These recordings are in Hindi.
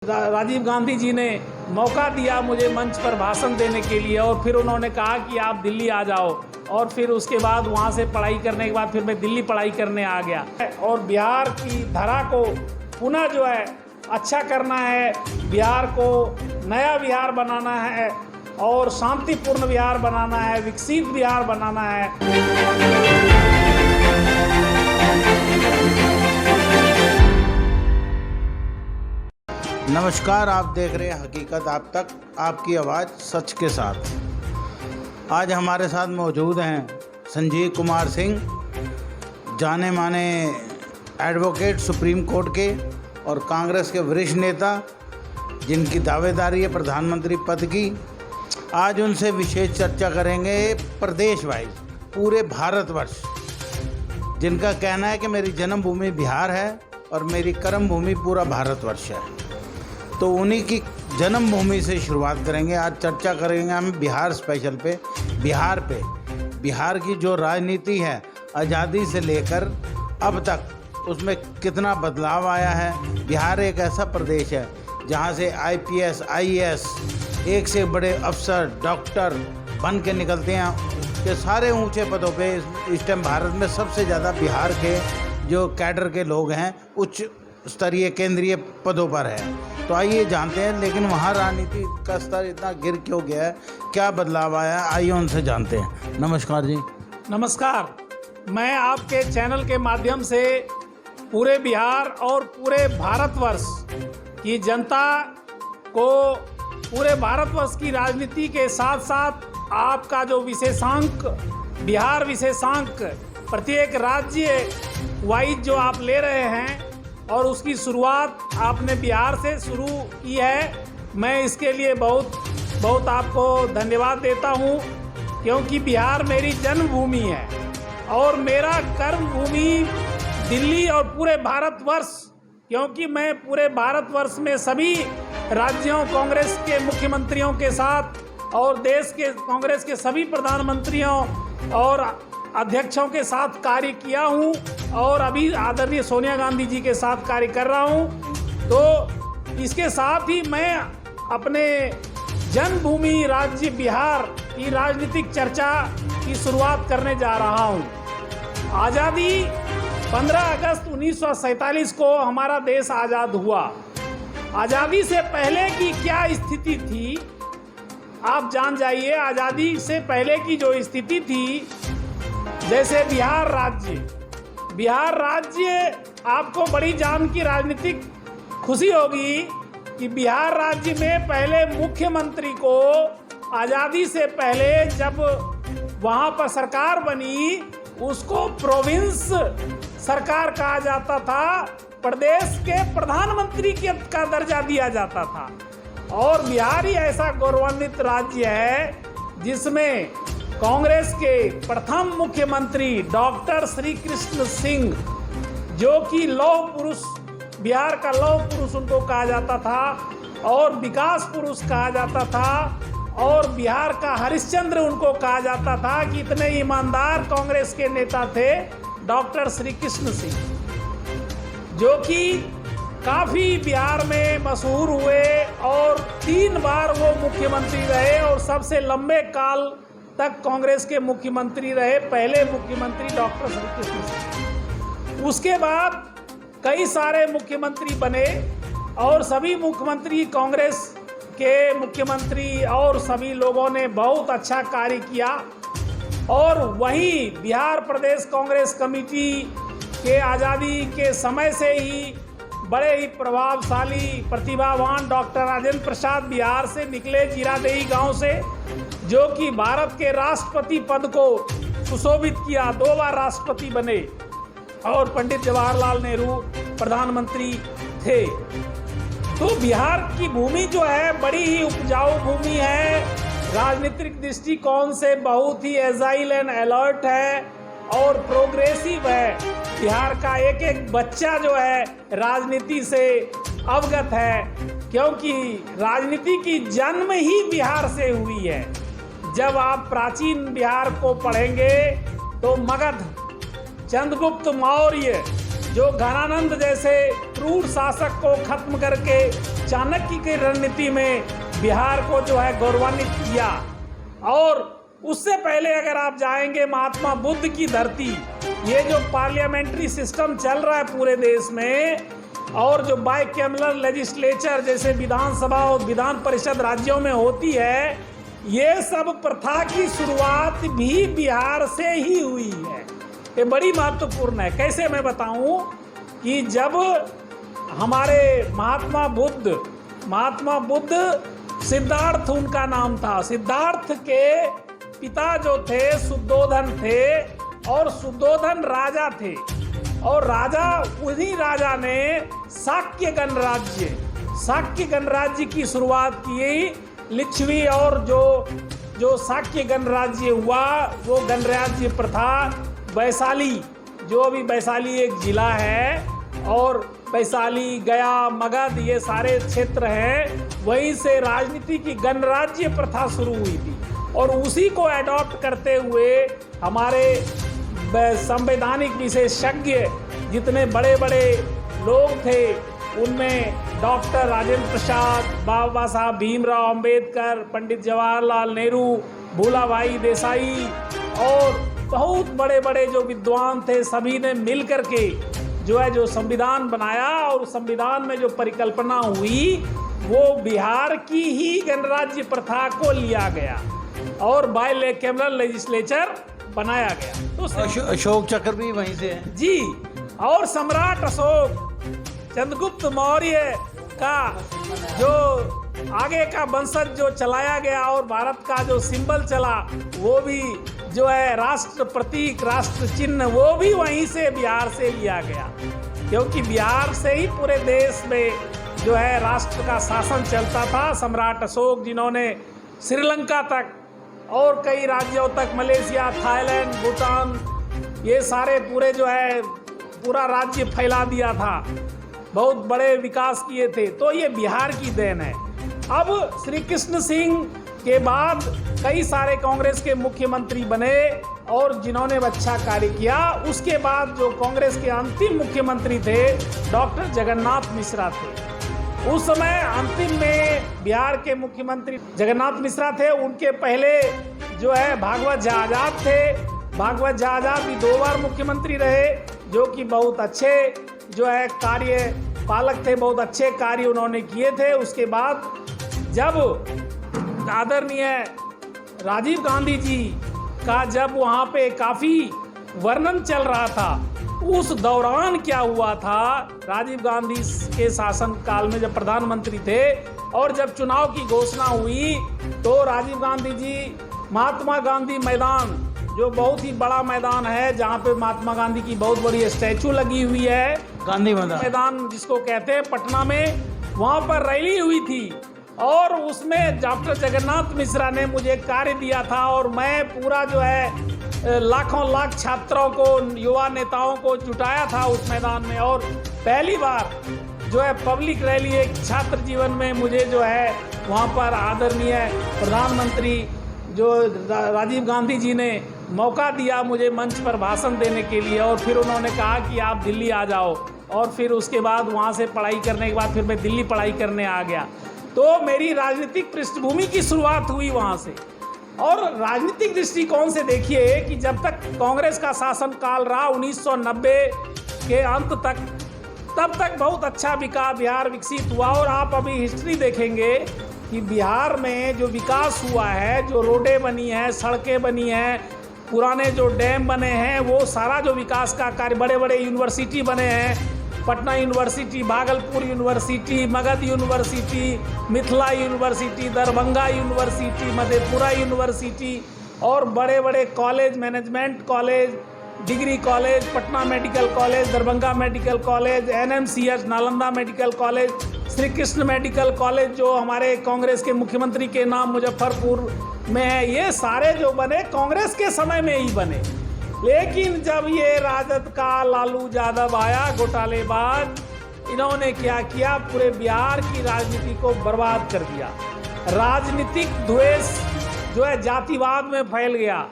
राजीव गांधी जी ने मौका दिया मुझे मंच पर भाषण देने के लिए और फिर उन्होंने कहा कि आप दिल्ली आ जाओ और फिर उसके बाद वहाँ से पढ़ाई करने के बाद फिर मैं दिल्ली पढ़ाई करने आ गया और बिहार की धरा को पुनः जो है अच्छा करना है, बिहार को नया बिहार बनाना है और शांतिपूर्ण बिहार बनाना है, विकसित बिहार बनाना है। नमस्कार, आप देख रहे हैं हकीकत आप तक, आपकी आवाज़ सच के साथ। आज हमारे साथ मौजूद हैं संजीव कुमार सिंह, जाने माने एडवोकेट सुप्रीम कोर्ट के और कांग्रेस के वरिष्ठ नेता, जिनकी दावेदारी है प्रधानमंत्री पद की। आज उनसे विशेष चर्चा करेंगे प्रदेश वाइज, पूरे भारतवर्ष, जिनका कहना है कि मेरी जन्मभूमि बिहार है और मेरी कर्मभूमि पूरा भारतवर्ष है। तो उन्हीं की जन्मभूमि से शुरुआत करेंगे। आज चर्चा करेंगे हम बिहार स्पेशल पे, बिहार की जो राजनीति है आज़ादी से लेकर अब तक, उसमें कितना बदलाव आया है। बिहार एक ऐसा प्रदेश है जहां से IPS, IAS, एक से बड़े अफसर, डॉक्टर बन के निकलते हैं कि सारे ऊंचे पदों पे इस टाइम भारत में सबसे ज़्यादा बिहार के जो कैडर के लोग हैं उच्च स्तरीय केंद्रीय पदों पर है। तो आइए जानते हैं, लेकिन वहाँ राजनीति का स्तर इतना गिर क्यों गया है, क्या बदलाव आया है, आइए उनसे जानते हैं। नमस्कार जी। नमस्कार, मैं आपके चैनल के माध्यम से पूरे बिहार और पूरे भारतवर्ष की जनता को, पूरे भारतवर्ष की राजनीति के साथ साथ आपका जो विशेषांक, बिहार विशेषांक प्रत्येक राज्य वाइज जो आप ले रहे हैं और उसकी शुरुआत आपने बिहार से शुरू की है, मैं इसके लिए बहुत आपको धन्यवाद देता हूं, क्योंकि बिहार मेरी जन्मभूमि है और मेरा कर्मभूमि दिल्ली और पूरे भारतवर्ष, क्योंकि मैं पूरे भारतवर्ष में सभी राज्यों कांग्रेस के मुख्यमंत्रियों के साथ और देश के कांग्रेस के सभी प्रधानमंत्रियों और अध्यक्षों के साथ कार्य किया हूं और अभी आदरणीय सोनिया गांधी जी के साथ कार्य कर रहा हूं। तो इसके साथ ही मैं अपने जन्मभूमि राज्य बिहार की राजनीतिक चर्चा की शुरुआत करने जा रहा हूं। आज़ादी 15 अगस्त 1947 को हमारा देश आज़ाद हुआ। आज़ादी से पहले की क्या स्थिति थी आप जान जाइए। आज़ादी से पहले की जो स्थिति थी, जैसे बिहार राज्य आपको बड़ी जान की राजनीतिक खुशी होगी कि बिहार राज्य में पहले मुख्यमंत्री को आज़ादी से पहले जब वहाँ पर सरकार बनी, उसको प्रोविंस सरकार कहा जाता था, प्रदेश के प्रधानमंत्री का दर्जा दिया जाता था। और बिहार ही ऐसा गौरवान्वित राज्य है जिसमें कांग्रेस के प्रथम मुख्यमंत्री डॉक्टर श्री कृष्ण सिंह, जो कि लौह पुरुष, बिहार का लौह पुरुष उनको कहा जाता था और विकास पुरुष कहा जाता था और बिहार का हरिश्चंद्र उनको कहा जाता था कि इतने ईमानदार कांग्रेस के नेता थे डॉक्टर श्री कृष्ण सिंह, जो कि काफ़ी बिहार में मशहूर हुए और 3 बार वो मुख्यमंत्री रहे और सबसे लंबे काल तक कांग्रेस के मुख्यमंत्री रहे, पहले मुख्यमंत्री डॉक्टर श्री कृष्ण सिंह। उसके बाद कई सारे मुख्यमंत्री बने और सभी मुख्यमंत्री कांग्रेस के मुख्यमंत्री और सभी लोगों ने बहुत अच्छा कार्य किया। और वहीं बिहार प्रदेश कांग्रेस कमेटी के आज़ादी के समय से ही बड़े ही प्रभावशाली, प्रतिभावान डॉक्टर राजेंद्र प्रसाद बिहार से निकले, जीरादेई गांव से, जो कि भारत के राष्ट्रपति पद को सुशोभित किया, 2 बार राष्ट्रपति बने और पंडित जवाहरलाल नेहरू प्रधानमंत्री थे। तो बिहार की भूमि जो है बड़ी ही उपजाऊ भूमि है, राजनीतिक दृष्टिकोण से बहुत ही एजाइल एंड अलर्ट है और प्रोग्रेसिव है। बिहार का एक एक बच्चा जो है राजनीति से अवगत है, क्योंकि राजनीति की जन्म ही बिहार से हुई है। जब आप प्राचीन बिहार को पढ़ेंगे तो मगध, चंद्रगुप्त मौर्य, जो घनानंद जैसे क्रूर शासक को खत्म करके चाणक्य की रणनीति में बिहार को जो है गौरवान्वित किया। और उससे पहले अगर आप जाएंगे महात्मा बुद्ध की धरती, ये जो पार्लियामेंट्री सिस्टम चल रहा है पूरे देश में, और जो बाइकैमरल लेजिस्लेचर जैसे विधानसभा और विधान परिषद राज्यों में होती है, ये सब प्रथा की शुरुआत भी बिहार से ही हुई है। ये बड़ी महत्वपूर्ण है। कैसे मैं बताऊं कि जब हमारे महात्मा बुद्ध सिद्धार्थ उनका नाम था, सिद्धार्थ के पिता जो थे शुद्धोधन थे, और शुद्धोधन राजा थे, और उन्हीं राजा ने शाक्य गणराज्य की शुरुआत की। लिच्छवी और जो शाक्य गणराज्य हुआ, वो गणराज्य प्रथा वैशाली, जो अभी वैशाली एक जिला है, और वैशाली, गया, मगध, ये सारे क्षेत्र हैं, वहीं से राजनीति की गणराज्य प्रथा शुरू हुई थी। और उसी को एडॉप्ट करते हुए हमारे संवैधानिक विशेषज्ञ जितने बड़े बड़े लोग थे, उनमें डॉक्टर राजेंद्र प्रसाद, बाबा साहब भीमराव अंबेडकर, पंडित जवाहरलाल नेहरू, भूलाभाई देसाई और बहुत बड़े बड़े जो विद्वान थे, सभी ने मिल करके जो संविधान बनाया। और संविधान में जो परिकल्पना हुई वो बिहार की ही गणराज्य प्रथा को लिया गया और बाइकैमरल लेजिस्लेचर बनाया गया। तो अशोक चक्र भी वहीं से है जी। और सम्राट अशोक, चंद्रगुप्त मौर्य का जो आगे का वंशज जो चलाया गया और भारत का जो सिंबल चला, वो भी जो है राष्ट्र प्रतीक, राष्ट्र चिन्ह, वो भी वहीं से बिहार से लिया गया। क्योंकि बिहार से ही पूरे देश में जो है राष्ट्र का शासन चलता था। सम्राट अशोक, जिन्होंने श्रीलंका तक और कई राज्यों तक, मलेशिया, थाईलैंड, भूटान, ये सारे पूरे जो है पूरा राज्य फैला दिया था, बहुत बड़े विकास किए थे। तो ये बिहार की देन है। अब श्री कृष्ण सिंह के बाद कई सारे कांग्रेस के मुख्यमंत्री बने और जिन्होंने अच्छा कार्य किया। उसके बाद जो कांग्रेस के अंतिम मुख्यमंत्री थे, डॉक्टर जगन्नाथ मिश्रा थे। उस समय अंतिम में बिहार के मुख्यमंत्री जगन्नाथ मिश्रा थे। उनके पहले जो है भागवत झा आजाद थे। भागवत झा आजाद भी 2 बार मुख्यमंत्री रहे, जो कि बहुत अच्छे जो है कार्य पालक थे, बहुत अच्छे कार्य उन्होंने किए थे। उसके बाद जब आदरणीय राजीव गांधी जी का जब वहाँ पे काफ़ी वर्णन चल रहा था, उस दौरान क्या हुआ था, राजीव गांधी के शासन काल में जब प्रधानमंत्री थे और जब चुनाव की घोषणा हुई, तो राजीव गांधी जी महात्मा गांधी मैदान, जो बहुत ही बड़ा मैदान है, जहाँ पे महात्मा गांधी की बहुत बड़ी स्टैचू लगी हुई है, गांधी मैदान जिसको कहते हैं, पटना में, वहाँ पर रैली हुई थी। और उसमें डॉक्टर जगन्नाथ मिश्रा ने मुझे कार्य दिया था और मैं पूरा जो है लाखों लाख छात्रों को, युवा नेताओं को जुटाया था उस मैदान में। और पहली बार जो है पब्लिक रैली एक छात्र जीवन में मुझे जो है वहाँ पर आदरणीय प्रधानमंत्री जो राजीव गांधी जी ने मौका दिया मुझे मंच पर भाषण देने के लिए। और फिर उन्होंने कहा कि आप दिल्ली आ जाओ। और फिर उसके बाद वहाँ से पढ़ाई करने के बाद फिर मैं दिल्ली पढ़ाई करने आ गया। तो मेरी राजनीतिक पृष्ठभूमि की शुरुआत हुई वहाँ से। और राजनीतिक दृष्टिकोण से देखिए कि जब तक कांग्रेस का शासन काल रहा 1990 के अंत तक, तब तक बहुत अच्छा बिहार विकसित हुआ। और आप अभी हिस्ट्री देखेंगे कि बिहार में जो विकास हुआ है, जो रोडें बनी हैं, सड़कें बनी हैं, पुराने जो डैम बने हैं, वो सारा जो विकास का कार्य, बड़े बड़े यूनिवर्सिटी बने हैं, Patna university, Bhagalpur university, Magadh university, Mithila university, Darbhanga university, Madhepura university, और बड़े बड़े college, management college, degree college, Patna medical college, Darbhanga medical college, NMCH, Nalanda medical college, Shri Krishna medical college जो हमारे कांग्रेस के मुख्यमंत्री के नाम मुजफ्फरपुर में है, ये सारे जो बने कांग्रेस के समय में ही बने। लेकिन जब ये राजद का लालू यादव आया, घोटालेबाज, इन्होंने क्या किया, पूरे बिहार की राजनीति को बर्बाद कर दिया। राजनीतिक द्वेष जो है जातिवाद में फैल गया।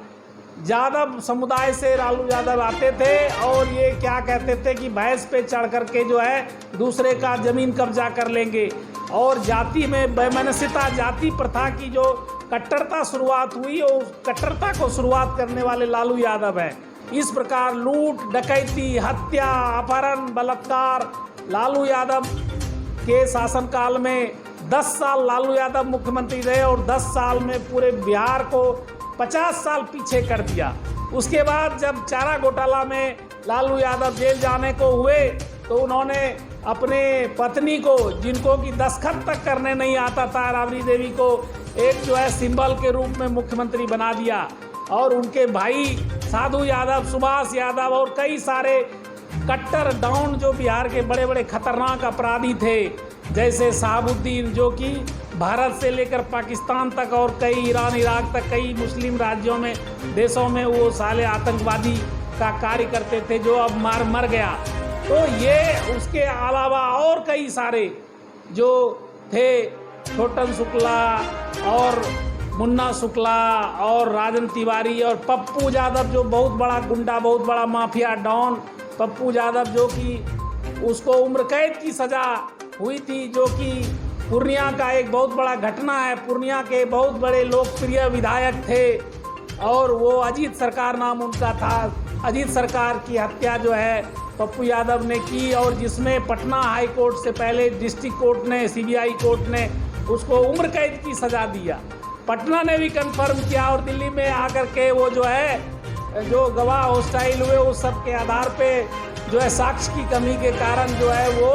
यादव समुदाय से लालू यादव आते थे और ये क्या कहते थे कि भैंस पे चढ़ करके जो है दूसरे का ज़मीन कब्जा कर लेंगे, और जाति में वैमनस्यता, जाति प्रथा की जो कट्टरता शुरुआत हुई, और कट्टरता को शुरुआत करने वाले लालू यादव हैं। इस प्रकार लूट, डकैती, हत्या, अपहरण, बलात्कार, लालू यादव के शासनकाल में 10 साल लालू यादव मुख्यमंत्री रहे और 10 साल में पूरे बिहार को 50 साल पीछे कर दिया। उसके बाद जब चारा घोटाला में लालू यादव जेल जाने को हुए तो उन्होंने अपने पत्नी को, जिनको कि दस्तखत तक करने नहीं आता था, राबड़ी देवी को एक जो है सिंबल के रूप में मुख्यमंत्री बना दिया, और उनके भाई साधु यादव, सुभाष यादव और कई सारे कट्टर डाउन जो बिहार के बड़े बड़े खतरनाक अपराधी थे, जैसे शहाबुद्दीन जो कि भारत से लेकर पाकिस्तान तक और कई ईरान, इराक तक कई मुस्लिम राज्यों में, देशों में वो साले आतंकवादी का कार्य करते थे, जो अब मर गया। तो ये उसके अलावा और कई सारे जो थे, छोटन शुक्ला और मुन्ना शुक्ला और राजन तिवारी और पप्पू यादव जो बहुत बड़ा गुंडा, बहुत बड़ा माफिया डॉन, पप्पू यादव जो कि उसको उम्र कैद की सज़ा हुई थी, जो कि पूर्णिया का एक बहुत बड़ा घटना है। पूर्णिया के बहुत बड़े लोकप्रिय विधायक थे और वो अजीत सरकार नाम उनका था। अजीत सरकार की हत्या जो है पप्पू यादव ने की, और जिसमें पटना हाई कोर्ट से पहले डिस्ट्रिक्ट कोर्ट ने, सीबीआई कोर्ट ने उसको उम्र कैद की सज़ा दिया। पटना ने भी कंफर्म किया, और दिल्ली में आकर के वो जो है जो गवाह हॉस्टाइल हुए उस सब के आधार पे जो है साक्ष्य की कमी के कारण जो है वो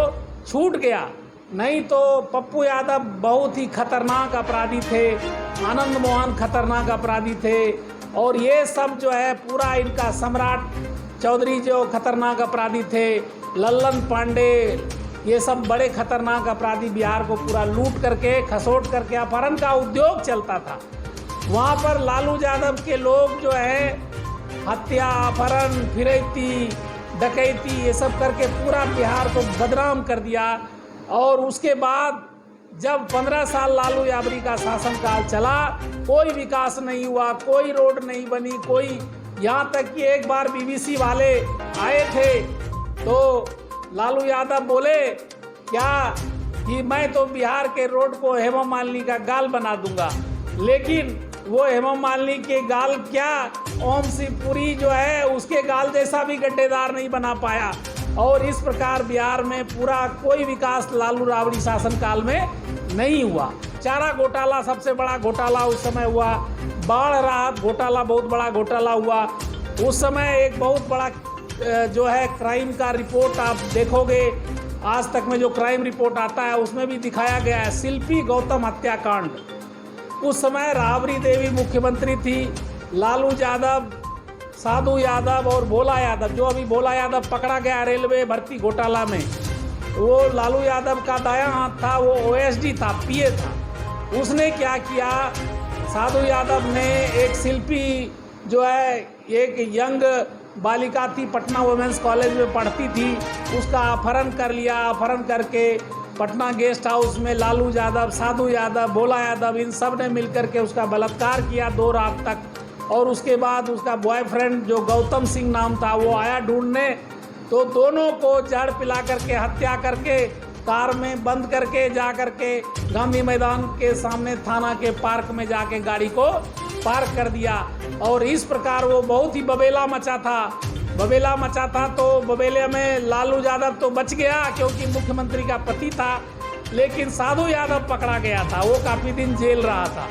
छूट गया। नहीं तो पप्पू यादव बहुत ही खतरनाक अपराधी थे, आनंद मोहन खतरनाक अपराधी थे, और ये सब जो है पूरा इनका सम्राट चौधरी जो खतरनाक अपराधी थे, लल्लन पांडे, ये सब बड़े खतरनाक अपराधी बिहार को पूरा लूट करके, खसोट करके, अपहरण का उद्योग चलता था। वहाँ पर लालू यादव के लोग जो है हत्या, अपहरण, फिरैती, डकैती, ये सब करके पूरा बिहार को बदनाम कर दिया। और उसके बाद जब 15 साल लालू यादव का शासनकाल चला, कोई विकास नहीं हुआ, कोई रोड नहीं बनी, कोई, यहाँ तक कि एक बार बीबीसी वाले आए थे तो लालू यादव बोले क्या कि मैं तो बिहार के रोड को हेमा मालिनी का गाल बना दूंगा, लेकिन वो हेमा मालिनी के गाल क्या, ओम शिवपुरी जो है उसके गाल जैसा भी गड्ढेदार नहीं बना पाया। और इस प्रकार बिहार में पूरा कोई विकास लालू राबड़ी शासनकाल में नहीं हुआ। चारा घोटाला सबसे बड़ा घोटाला उस समय हुआ, बाढ़ राहत घोटाला बहुत बड़ा घोटाला हुआ। उस समय एक बहुत बड़ा जो है क्राइम का रिपोर्ट आप देखोगे, आज तक में जो क्राइम रिपोर्ट आता है उसमें भी दिखाया गया है, शिल्पी गौतम हत्याकांड। उस समय राबड़ी देवी मुख्यमंत्री थी, लालू यादव, साधु यादव और भोला यादव, जो अभी भोला यादव पकड़ा गया रेलवे भर्ती घोटाला में, वो लालू यादव का दायां हाथ था, वो ओएसडी था, पीए था। उसने क्या किया, साधु यादव ने एक शिल्पी जो है एक यंग बालिका थी, पटना वुमेंस कॉलेज में पढ़ती थी, उसका अपहरण कर लिया। अपहरण करके पटना गेस्ट हाउस में लालू यादव, साधु यादव, भोला यादव, इन सब ने मिलकर के उसका बलात्कार किया 2 रात तक। और उसके बाद उसका बॉयफ्रेंड जो गौतम सिंह नाम था वो आया ढूंढने, तो दोनों को जहर पिला करके हत्या करके कार में बंद करके जा करके गांधी मैदान के सामने थाना के पार्क में जाके गाड़ी को पार्क कर दिया। और इस प्रकार वो बहुत ही बबेला मचा था। तो बबेले में लालू यादव तो बच गया क्योंकि मुख्यमंत्री का पति था, लेकिन साधु यादव पकड़ा गया था, वो काफ़ी दिन जेल रहा था।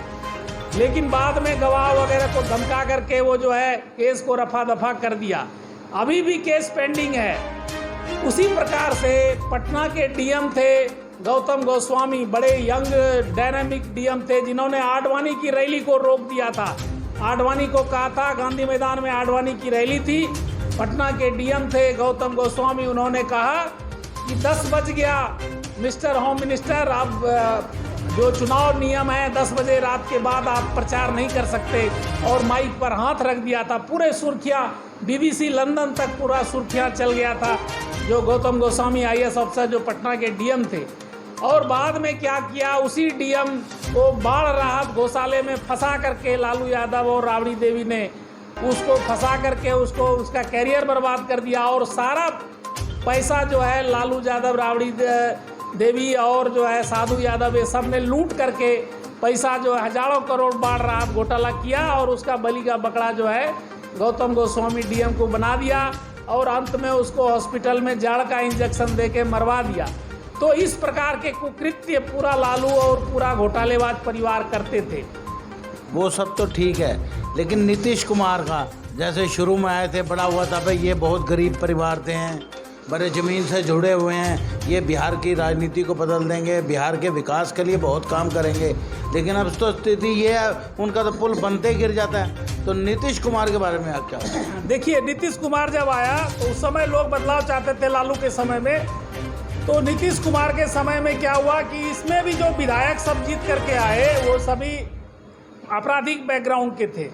लेकिन बाद में गवाह वगैरह को धमका करके वो जो है केस को रफा दफा कर दिया। अभी भी केस पेंडिंग है। उसी प्रकार से पटना के डीएम थे गौतम गोस्वामी, बड़े यंग डायनामिक डीएम थे, जिन्होंने आडवाणी की रैली को रोक दिया था। आडवाणी को कहा था, गांधी मैदान में आडवाणी की रैली थी, पटना के डीएम थे गौतम गोस्वामी, उन्होंने कहा कि 10 बज गया मिस्टर होम मिनिस्टर, अब जो चुनाव नियम है 10 बजे रात के बाद आप प्रचार नहीं कर सकते, और माइक पर हाथ रख दिया था। पूरे सुर्खियाँ, बीबीसी लंदन तक पूरा सुर्खियाँ चल गया था, जो गौतम गोस्वामी आईएएस अफसर जो पटना के डीएम थे। और बाद में क्या किया, उसी डीएम को बाढ़ राहत घोटाले में फंसा करके लालू यादव और राबड़ी देवी ने उसको फंसा करके उसको उसका कैरियर बर्बाद कर दिया और सारा पैसा जो है लालू यादव, राबड़ी देवी और जो है साधु यादव, ये सब ने लूट करके पैसा जो है हजारों करोड़ बाढ़ रात घोटाला किया और उसका बलि का बकरा जो है गौतम गोस्वामी डीएम को बना दिया और अंत में उसको हॉस्पिटल में जाड़ का इंजेक्शन देके मरवा दिया। तो इस प्रकार के कुकृत्य पूरा लालू और पूरा घोटालेबाज परिवार करते थे। वो सब तो ठीक है, लेकिन नीतीश कुमार का जैसे शुरू में आए थे, बड़ा हुआ था भाई ये बहुत गरीब परिवार थे हैं, बड़े ज़मीन से जुड़े हुए हैं, ये बिहार की राजनीति को बदल देंगे, बिहार के विकास के लिए बहुत काम करेंगे। लेकिन अब तो स्थिति ये है, उनका तो पुल बनते ही गिर जाता है। तो नीतीश कुमार के बारे में आप क्या? देखिए, नीतीश कुमार जब आया तो उस समय लोग बदलाव चाहते थे लालू के समय में। तो नीतीश कुमार के समय में क्या हुआ कि इसमें भी जो विधायक सब जीत करके आए वो सभी आपराधिक बैकग्राउंड के थे।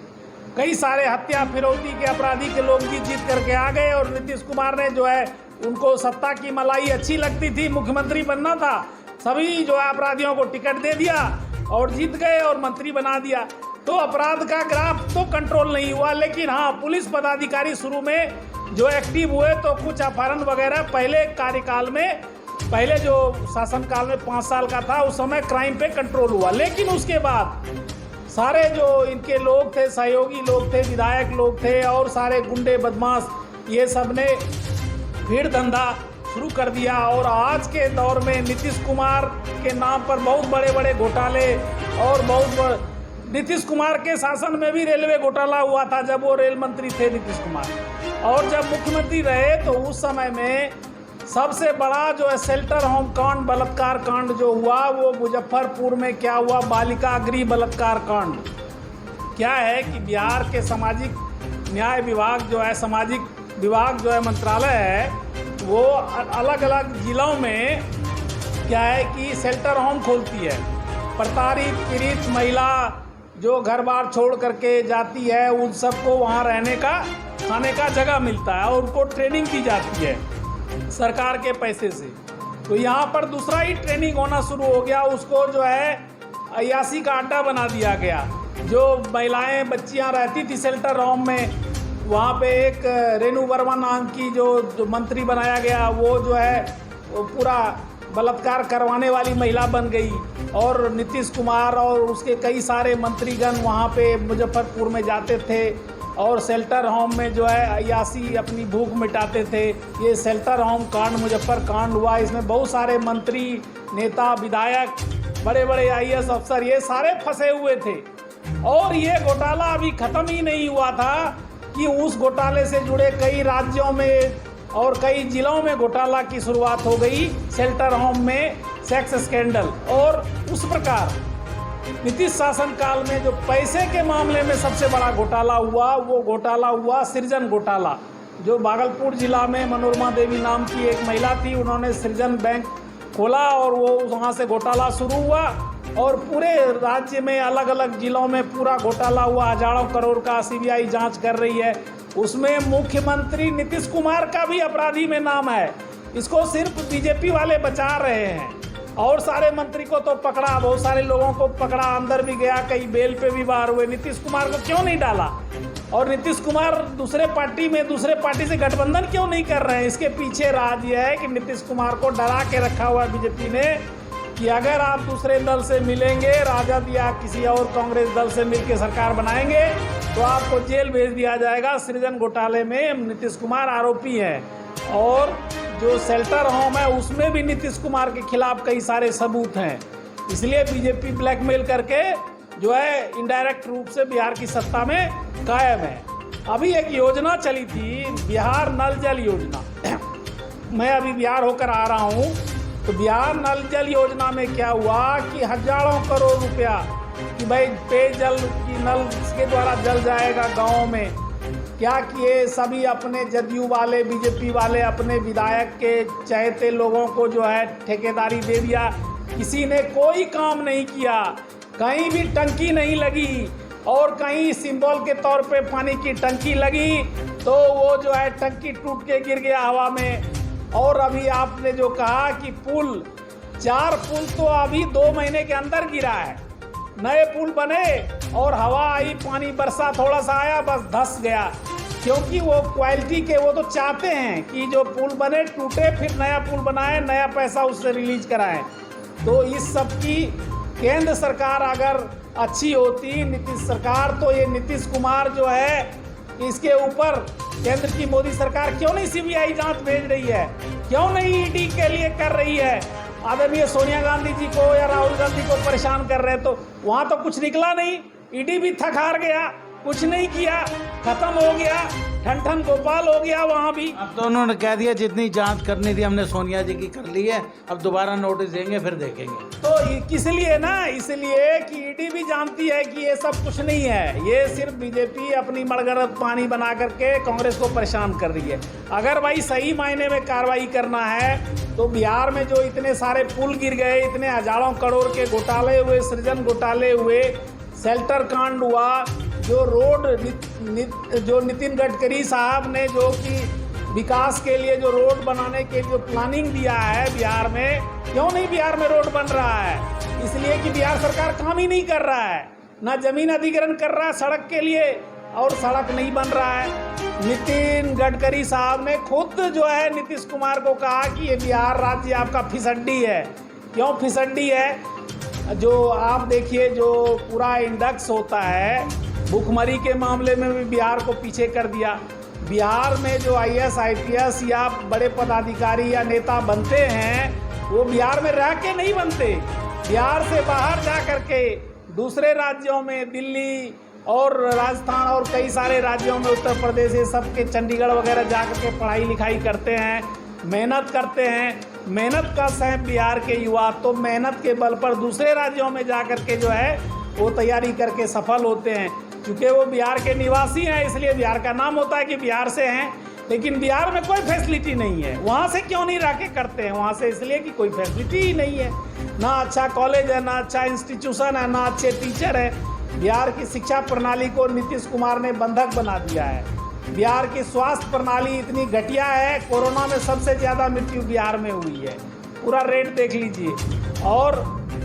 कई सारे हत्या फिरौती के अपराधी के लोग भी जीत करके आ गए और नीतीश कुमार ने जो है उनको सत्ता की मलाई अच्छी लगती थी, मुख्यमंत्री बनना था, सभी जो है अपराधियों को टिकट दे दिया और जीत गए और मंत्री बना दिया। तो अपराध का ग्राफ तो कंट्रोल नहीं हुआ, लेकिन हाँ पुलिस पदाधिकारी शुरू में जो एक्टिव हुए तो कुछ अपहरण वगैरह पहले कार्यकाल में, पहले जो शासनकाल में 5 साल का था उस समय क्राइम पे कंट्रोल हुआ। लेकिन उसके बाद सारे जो इनके लोग थे, सहयोगी लोग थे, विधायक लोग थे और सारे गुंडे बदमाश, ये सब ने भीड़ धंधा शुरू कर दिया और आज के दौर में नीतीश कुमार के नाम पर बहुत बड़े बड़े घोटाले और नीतीश कुमार के शासन में भी रेलवे घोटाला हुआ था जब वो रेल मंत्री थे नीतीश कुमार। और जब मुख्यमंत्री रहे तो उस समय में सबसे बड़ा जो है शेल्टर होम कांड, बलात्कार कांड जो हुआ वो मुजफ्फरपुर में क्या हुआ, बालिका गृह बलात्कार कांड। क्या है कि बिहार के सामाजिक न्याय विभाग जो है, सामाजिक विभाग जो है मंत्रालय है, वो अलग अलग जिलों में क्या है कि शेल्टर होम खोलती है। प्रताड़ित पीड़ित महिला जो घर बार छोड़ करके जाती है उन सबको वहाँ रहने का, खाने का जगह मिलता है और उनको ट्रेनिंग दी जाती है सरकार के पैसे से। तो यहाँ पर दूसरा ही ट्रेनिंग होना शुरू हो गया, उसको जो है अय्यासी का अड्डा बना दिया गया। जो महिलाएं बच्चियाँ रहती थी शेल्टर होम में, वहाँ पे एक रेणु वर्मा नाम की जो मंत्री बनाया गया, वो जो है वो पूरा बलात्कार करवाने वाली महिला बन गई। और नीतीश कुमार और उसके कई सारे मंत्रीगण वहाँ पे मुजफ्फरपुर में जाते थे और शेल्टर होम में जो है अय्यासी अपनी भूख मिटाते थे। ये शेल्टर होम कांड, मुजफ्फर कांड हुआ, इसमें बहुत सारे मंत्री, नेता, विधायक, बड़े बड़े आईएएस अफसर ये सारे फंसे हुए थे। और ये घोटाला अभी ख़त्म ही नहीं हुआ था कि उस घोटाले से जुड़े कई राज्यों में और कई जिलों में घोटाला की शुरुआत हो गई, शेल्टर होम में सेक्स स्कैंडल। और उस प्रकार नीतीश शासन काल में जो पैसे के मामले में सबसे बड़ा घोटाला हुआ वो घोटाला हुआ सृजन घोटाला। जो भागलपुर जिला में मनोरमा देवी नाम की एक महिला थी, उन्होंने सृजन बैंक खोला और वो वहाँ से घोटाला शुरू हुआ और पूरे राज्य में अलग अलग जिलों में पूरा घोटाला हुआ। हजारों करोड़ का सीबीआई जांच कर रही है। उसमें मुख्यमंत्री नीतीश कुमार का भी अपराधी में नाम है। इसको सिर्फ बीजेपी वाले बचा रहे हैं और सारे मंत्री को तो पकड़ा, बहुत सारे लोगों को पकड़ा, अंदर भी गया, कई बेल पे भी बाहर हुए। नीतीश कुमार को क्यों नहीं डाला? और नीतीश कुमार दूसरे पार्टी से गठबंधन क्यों नहीं कर रहे हैं? इसके पीछे राज ये है कि नीतीश कुमार को डरा के रखा हुआ है बीजेपी ने कि अगर आप दूसरे दल से मिलेंगे, राजद या किसी और कांग्रेस दल से मिलकर सरकार बनाएंगे तो आपको जेल भेज दिया जाएगा। सृजन घोटाले में नीतीश कुमार आरोपी है और जो शेल्टर होम है उसमें भी नीतीश कुमार के खिलाफ कई सारे सबूत हैं। इसलिए बीजेपी ब्लैकमेल करके जो है इनडायरेक्ट रूप से बिहार की सत्ता में कायम है। अभी एक योजना चली थी, बिहार नल जल योजना। मैं अभी बिहार होकर आ रहा हूँ, तो बिहार नल जल योजना में क्या हुआ कि हजारों करोड़ रुपया कि भाई पेयजल की नल के द्वारा जल जाएगा गाँव में। क्या किए सभी अपने जदयू वाले, बीजेपी वाले अपने विधायक के चहेते लोगों को जो है ठेकेदारी दे दिया। किसी ने कोई काम नहीं किया, कहीं भी टंकी नहीं लगी और कहीं सिंबल के तौर पे पानी की टंकी लगी तो वो जो है टंकी टूट के गिर गया हवा में। और अभी आपने जो कहा कि पुल, 4 पुल तो अभी 2 महीने के अंदर गिरा है। नए पुल बने और हवा आई, पानी बरसा, थोड़ा सा आया, बस धस गया। क्योंकि वो क्वालिटी के वो तो चाहते हैं कि जो पुल बने टूटे, फिर नया पुल बनाए, नया पैसा उससे रिलीज कराएं। तो इस सब की केंद्र सरकार अगर अच्छी होती, नीतीश सरकार, तो ये नीतीश कुमार जो है इसके ऊपर केंद्र की मोदी सरकार क्यों नहीं सीबीआई जांच भेज रही है, क्यों नहीं ईडी के लिए कर रही है। आदरणीय सोनिया गांधी जी को या राहुल गांधी को परेशान कर रहे हैं, तो वहाँ तो कुछ निकला नहीं, ईडी भी थक हार गया, कुछ नहीं किया, खत्म हो गया, ठन ठन गोपाल हो गया वहाँ भी। अब तो उन्होंने कह दिया जितनी जांच करनी थी हमने सोनिया जी की कर ली है, अब दोबारा नोटिस देंगे, फिर देखेंगे। तो किस लिए ना, इसलिए कि ईडी भी जानती है कि ये सब कुछ नहीं है, ये सिर्फ बीजेपी अपनी मड़गड़त पानी बना करके कांग्रेस को परेशान कर रही है। अगर भाई सही मायने में कार्रवाई करना है तो बिहार में जो इतने सारे पुल गिर गए, इतने हजारों करोड़ के घोटाले हुए, सृजन घोटाले हुए, शेल्टर कांड हुआ, जो रोड जो नितिन गडकरी साहब ने जो कि विकास के लिए जो रोड बनाने के जो प्लानिंग दिया है बिहार में, क्यों नहीं बिहार में रोड बन रहा है? इसलिए कि बिहार सरकार काम ही नहीं कर रहा है, ना जमीन अधिग्रहण कर रहा है सड़क के लिए, और सड़क नहीं बन रहा है। नितिन गडकरी साहब ने खुद जो है नीतीश कुमार को कहा कि ये बिहार राज्य आपका फिसड्डी है। क्यों फिसड्डी है? जो आप देखिए, जो पूरा इंडेक्स होता है भुखमरी के मामले में भी बिहार को पीछे कर दिया। बिहार में जो IAS IPS या बड़े पदाधिकारी या नेता बनते हैं, वो बिहार में रह के नहीं बनते, बिहार से बाहर जा कर के दूसरे राज्यों में, दिल्ली और राजस्थान और कई सारे राज्यों में, उत्तर प्रदेश, ये सब के चंडीगढ़ वगैरह जा कर के पढ़ाई लिखाई करते हैं, मेहनत करते हैं। मेहनत का सहम बिहार के युवा तो मेहनत के बल पर दूसरे राज्यों में जा कर के जो है वो तैयारी करके सफल होते हैं। क्योंकि वो बिहार के निवासी हैं, इसलिए बिहार का नाम होता है कि बिहार से हैं, लेकिन बिहार में कोई फैसिलिटी नहीं है। वहाँ से क्यों नहीं रह के करते हैं? वहाँ से इसलिए कि कोई फैसिलिटी ही नहीं है, ना अच्छा कॉलेज है, ना अच्छा इंस्टीट्यूशन है, ना अच्छे टीचर है। बिहार की शिक्षा प्रणाली को नीतीश कुमार ने बंधक बना दिया है। बिहार की स्वास्थ्य प्रणाली इतनी घटिया है, कोरोना में सबसे ज़्यादा मृत्यु बिहार में हुई है, पूरा रेट देख लीजिए। और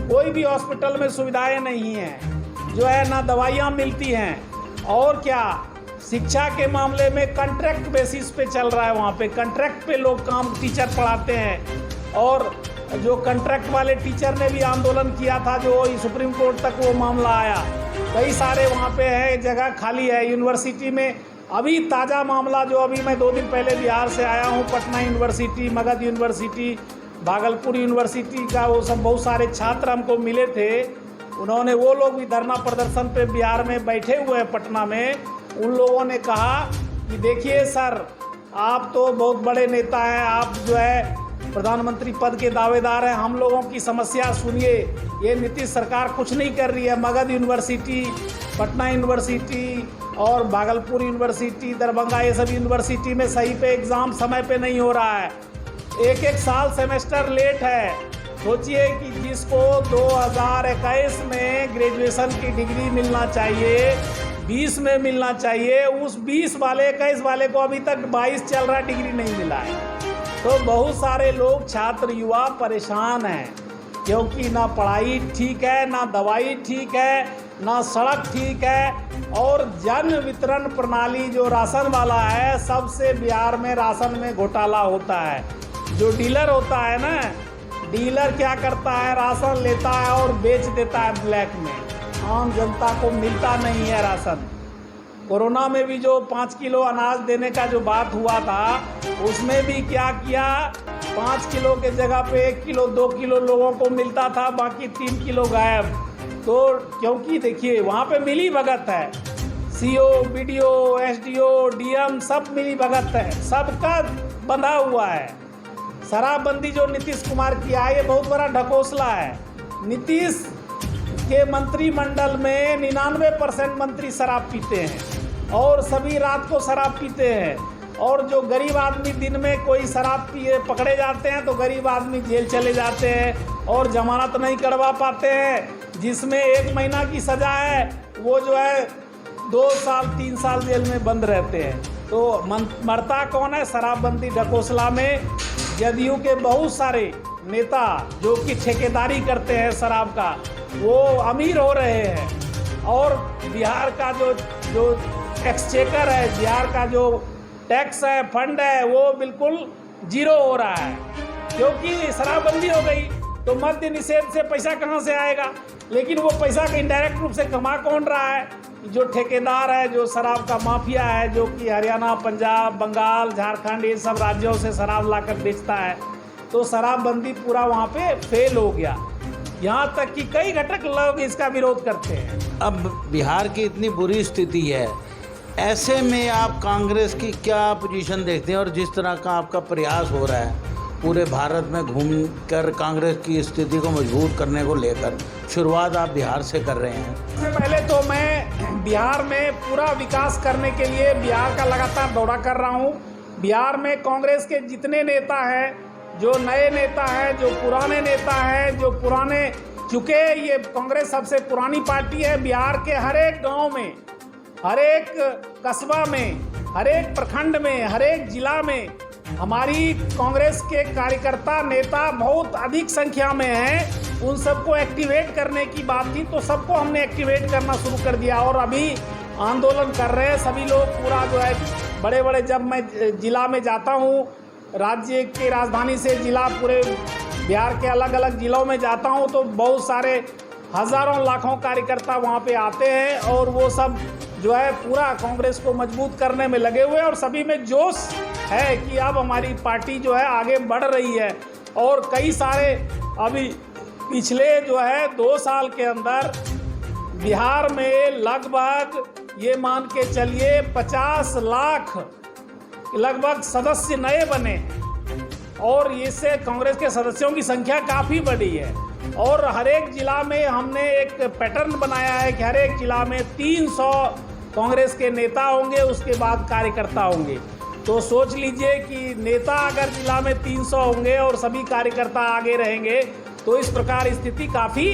कोई भी हॉस्पिटल में सुविधाएं नहीं हैं, जो है ना दवाइयाँ मिलती हैं, और क्या शिक्षा के मामले में कॉन्ट्रैक्ट बेसिस पे चल रहा है। वहाँ पे कॉन्ट्रैक्ट पे लोग काम, टीचर पढ़ाते हैं, और जो कॉन्ट्रैक्ट वाले टीचर ने भी आंदोलन किया था, जो सुप्रीम कोर्ट तक वो मामला आया। कई सारे वहाँ पे है जगह खाली है। यूनिवर्सिटी में अभी ताज़ा मामला, जो अभी मैं 2 दिन पहले बिहार से आया हूँ, Patna university, Magadh university, Bhagalpur university का, वो सब बहुत सारे छात्र हमको मिले थे। उन्होंने, वो लोग भी धरना प्रदर्शन पे बिहार में बैठे हुए हैं पटना में। उन लोगों ने कहा कि देखिए सर, आप तो बहुत बड़े नेता हैं, आप जो है प्रधानमंत्री पद के दावेदार हैं, हम लोगों की समस्या सुनिए। ये नीतीश सरकार कुछ नहीं कर रही है। मगध यूनिवर्सिटी, पटना यूनिवर्सिटी और भागलपुर यूनिवर्सिटी, दरभंगा, ये सब यूनिवर्सिटी में सही पे एग्ज़ाम समय पे नहीं हो रहा है, एक साल सेमेस्टर लेट है। सोचिए कि जिसको 2021 में ग्रेजुएशन की डिग्री मिलना चाहिए, 20 में मिलना चाहिए, उस 20 वाले 21 वाले को अभी तक 22 चल रहा, डिग्री नहीं मिला है। तो बहुत सारे लोग, छात्र, युवा परेशान हैं, क्योंकि ना पढ़ाई ठीक है, ना दवाई ठीक है, ना सड़क ठीक है, और जन वितरण प्रणाली जो राशन वाला है, सबसे बिहार में राशन में घोटाला होता है। जो डीलर होता है ना, डीलर क्या करता है, राशन लेता है और बेच देता है ब्लैक में, आम जनता को मिलता नहीं है राशन। कोरोना में भी जो 5 किलो अनाज देने का जो बात हुआ था, उसमें भी क्या किया, 5 किलो के जगह पे 1 किलो 2 किलो लोगों को मिलता था, बाकी 3 किलो गायब। तो क्योंकि देखिए वहाँ पे मिली भगत है, CO, BDO, SDO, DM सब मिली भगत है, सबका बंधा हुआ है। शराबबंदी जो नीतीश कुमार किया है, ये बहुत बड़ा ढकोसला है। नीतीश के मंत्रिमंडल में 99% मंत्री शराब पीते हैं, और सभी रात को शराब पीते हैं। और जो गरीब आदमी दिन में कोई शराब पिए पकड़े जाते हैं, तो गरीब आदमी जेल चले जाते हैं और जमानत नहीं करवा पाते हैं, जिसमें 1 महीना की सज़ा है, वो जो है 2 साल 3 साल जेल में बंद रहते हैं। तो मरता कौन है? शराबबंदी ढकोसला में जदयू के बहुत सारे नेता जो कि ठेकेदारी करते हैं शराब का, वो अमीर हो रहे हैं और बिहार का जो जो एक्सचेकर है, बिहार का जो टैक्स है, फंड है, वो बिल्कुल जीरो हो रहा है, क्योंकि शराबबंदी हो गई। तो मद्य निषेध से पैसा कहाँ से आएगा? लेकिन वो पैसा का इनडायरेक्ट रूप से कमा कौन रहा है? जो ठेकेदार है, जो शराब का माफिया है, जो कि हरियाणा, पंजाब, बंगाल, झारखंड, ये सब राज्यों से शराब लाकर बेचता है। तो शराबबंदी पूरा वहाँ पे फेल हो गया, यहाँ तक कि कई घटक लोग इसका विरोध करते हैं। अब बिहार की इतनी बुरी स्थिति है, ऐसे में आप कांग्रेस की क्या पोजीशन देखते हैं? और जिस तरह का आपका प्रयास हो रहा है पूरे भारत में घूमकर कांग्रेस की स्थिति को मजबूत करने को लेकर, शुरुआत आप बिहार से कर रहे हैं। सबसे पहले तो मैं बिहार में पूरा विकास करने के लिए बिहार का लगातार दौरा कर रहा हूँ। बिहार में कांग्रेस के जितने नेता हैं, जो नए नेता हैं, जो पुराने नेता हैं, जो पुराने चुके, ये कांग्रेस सबसे पुरानी पार्टी है। बिहार के हर एक गाँव में, हर एक कस्बा में, हर एक प्रखंड में, हर एक जिला में हमारी कांग्रेस के कार्यकर्ता, नेता बहुत अधिक संख्या में हैं। उन सबको एक्टिवेट करने की बात थी, तो सबको हमने एक्टिवेट करना शुरू कर दिया और अभी आंदोलन कर रहे हैं सभी लोग। पूरा जो है बड़े बड़े, जब मैं जिला में जाता हूँ, राज्य की राजधानी से जिला, पूरे बिहार के अलग अलग जिलों में जाता हूँ, तो बहुत सारे हज़ारों लाखों कार्यकर्ता वहाँ पे आते हैं और वो सब जो है पूरा कांग्रेस को मजबूत करने में लगे हुए हैं और सभी में जोश है कि अब हमारी पार्टी जो है आगे बढ़ रही है। और कई सारे अभी पिछले जो है 2 साल के अंदर बिहार में लगभग ये मान के चलिए 50 लाख लगभग सदस्य नए बने और इससे कांग्रेस के सदस्यों की संख्या काफ़ी बढ़ी है। और हर एक जिला में हमने एक पैटर्न बनाया है कि हर एक जिला में 300 कांग्रेस के नेता होंगे, उसके बाद कार्यकर्ता होंगे। तो सोच लीजिए कि नेता अगर जिला में 300 होंगे और सभी कार्यकर्ता आगे रहेंगे, तो इस प्रकार स्थिति काफ़ी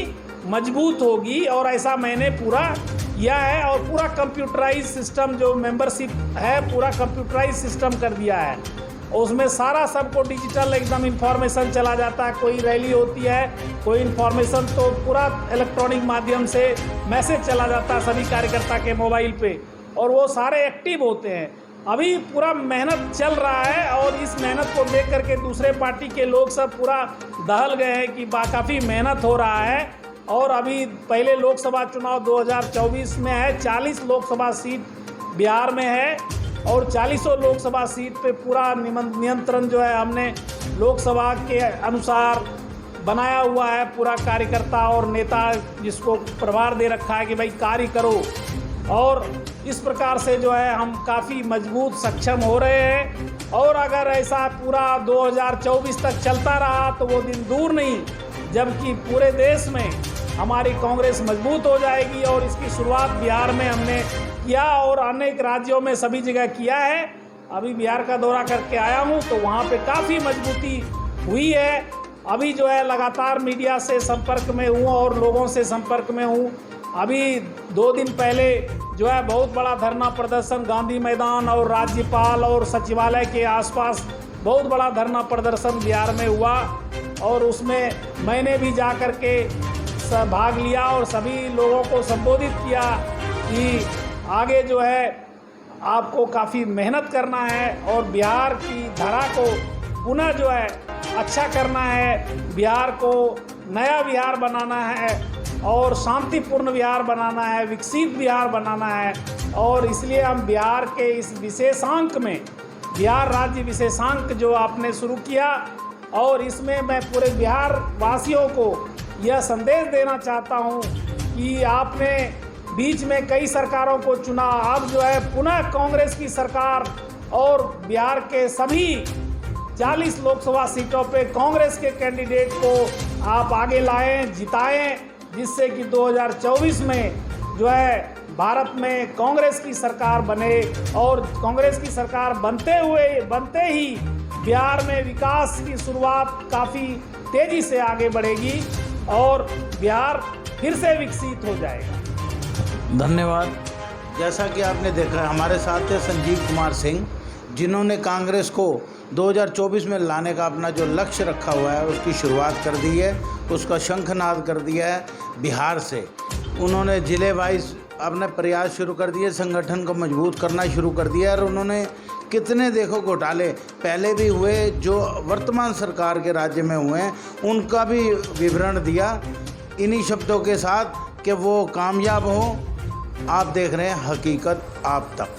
मजबूत होगी। और ऐसा मैंने पूरा किया है और पूरा कंप्यूटराइज सिस्टम, जो मेंबरशिप है, पूरा कंप्यूटराइज सिस्टम कर दिया है। उसमें सारा सबको डिजिटल एकदम इंफॉर्मेशन चला जाता है। कोई रैली होती है, कोई इंफॉर्मेशन, तो पूरा इलेक्ट्रॉनिक माध्यम से मैसेज चला जाता है सभी कार्यकर्ता के मोबाइल पे और वो सारे एक्टिव होते हैं। अभी पूरा मेहनत चल रहा है और इस मेहनत को देख करके दूसरे पार्टी के लोग सब पूरा दहल गए हैं कि काफ़ी मेहनत हो रहा है। और अभी पहले लोकसभा चुनाव 2024 में है, 40 लोकसभा सीट बिहार में है और 40 लोकसभा सीट पे पूरा नियंत्रण जो है हमने लोकसभा के अनुसार बनाया हुआ है। पूरा कार्यकर्ता और नेता जिसको प्रभार दे रखा है कि भाई कार्य करो, और इस प्रकार से जो है हम काफ़ी मजबूत, सक्षम हो रहे हैं। और अगर ऐसा पूरा 2024 तक चलता रहा तो वो दिन दूर नहीं जबकि पूरे देश में हमारी कांग्रेस मजबूत हो जाएगी। और इसकी शुरुआत बिहार में हमने किया और अनेक राज्यों में सभी जगह किया है। अभी बिहार का दौरा करके आया हूँ तो वहाँ पे काफ़ी मजबूती हुई है। अभी जो है लगातार मीडिया से संपर्क में हूँ और लोगों से संपर्क में हूँ। अभी 2 दिन पहले जो है बहुत बड़ा धरना प्रदर्शन गांधी मैदान और राज्यपाल और सचिवालय के आसपास बहुत बड़ा धरना प्रदर्शन बिहार में हुआ और उसमें मैंने भी जा कर के भाग लिया और सभी लोगों को संबोधित किया कि आगे जो है आपको काफ़ी मेहनत करना है और बिहार की धारा को पुनः जो है अच्छा करना है, बिहार को नया बिहार बनाना है और शांतिपूर्ण बिहार बनाना है, विकसित बिहार बनाना है। और इसलिए हम बिहार के इस विशेषांक में, बिहार राज्य विशेषांक जो आपने शुरू किया, और इसमें मैं पूरे बिहार वासियों को यह संदेश देना चाहता हूँ कि आपने बीच में कई सरकारों को चुना, अब जो है पुनः कांग्रेस की सरकार और बिहार के सभी 40 लोकसभा सीटों पे कांग्रेस के कैंडिडेट को आप आगे लाएं, जिताएं, जिससे कि 2024 में जो है भारत में कांग्रेस की सरकार बने और कांग्रेस की सरकार बनते ही बिहार में विकास की शुरुआत काफ़ी तेज़ी से आगे बढ़ेगी और बिहार फिर से विकसित हो जाएगा। धन्यवाद। जैसा कि आपने देखा, हमारे साथ थे संजीव कुमार सिंह, जिन्होंने कांग्रेस को 2024 में लाने का अपना जो लक्ष्य रखा हुआ है उसकी शुरुआत कर दी है उसका शंखनाद कर दिया है बिहार से। उन्होंने ज़िले वाइज अपने प्रयास शुरू कर दिए, संगठन को मजबूत करना शुरू कर दिया। और उन्होंने कितने देखो घोटाले पहले भी हुए जो वर्तमान सरकार के राज्य में हुए हैं, उनका भी विवरण दिया इन्हीं शब्दों के साथ कि वो कामयाब हो। आप देख रहे हैं हकीकत आप तक।